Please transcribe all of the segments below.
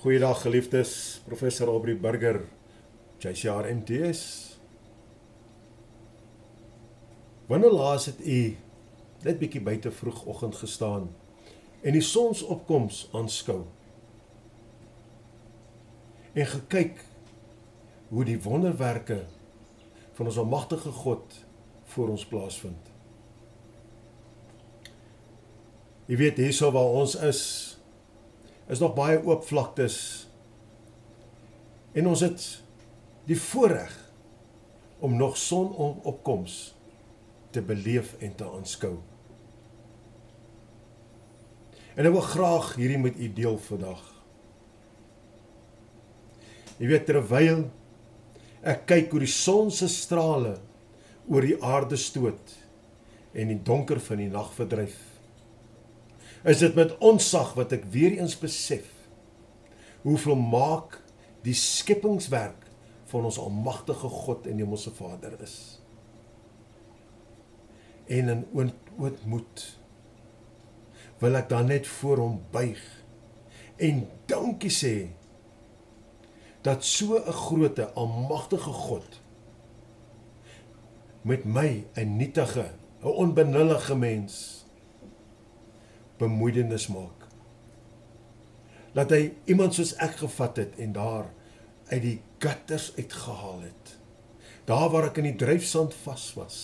Goeiedag geliefdes, Professor Aubrey Burger, JCR MTS. Wanneer laas het u net bietjie buite vroegoggend gestaan en die sonsopkoms aanskou en gekyk hoe die wonderwerke van ons almagtige God voor ons plaasvind? Jy weet, hierso waar ons is nog baie oop vlaktes en ons het die voorreg om nog sonopkoms te beleef en te aanskou. En ek wil graag hierdie met u deel vandag. Jy weet, terwyl ek kyk hoe die son se strale oor die aarde stoot en die donker van die nag verdryf, is dit met ontzag wat ek weer eens besef hoe volmaak die skepingswerk van ons almagtige God en Hemelse Vader is. En in ootmoed wil ek dan net voor hom buig en dankie sê dat so 'n groote almagtige God met my 'n nietige, 'n onbenullige mens bemoedenis maak. Dat hy iemand soos ek gevat het en daar uit die gutters uitgehaal het. Daar waar ek in die dryfsand vas was.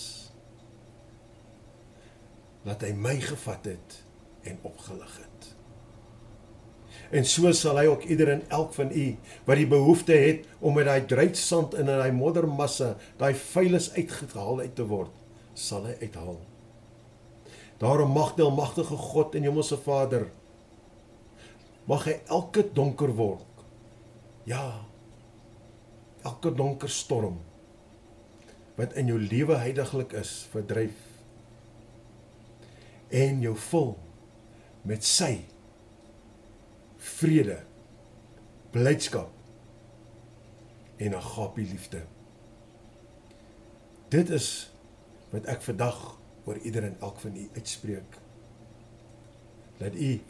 Dat hy my gevat het en opgelig het. En so sal hy ook ieder en elk van u wat die behoefte het om met daai dryfsand en in daai moddermasse, daai vuilis uitgehaal uit te word, sal hy uithaal. Daarom mag die almagtige God en Hemelse Vader, mag hy elke donker wolk, ja, elke donker storm, wat in jou lewe heiliglik is, verdryf, en jou vul met sy vrede, blydskap en agape liefde. Dit is wat ek vandag oor ieder en elk van u uitspreek. Laat u,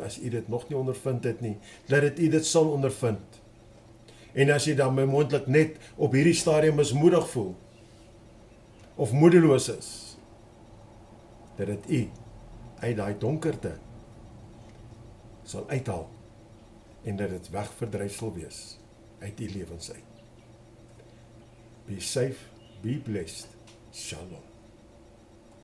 as u dit nog nie ondervind het nie, laat u dit sal ondervind. En as jy dan moontlik net op hierdie stadium mismoedig voel, of moedeloos is, dat dit u uit daai donkerte sal uithaal, en dat dit wegverdryf sal wees uit u lewens uit. Be safe, be blessed. Shalom.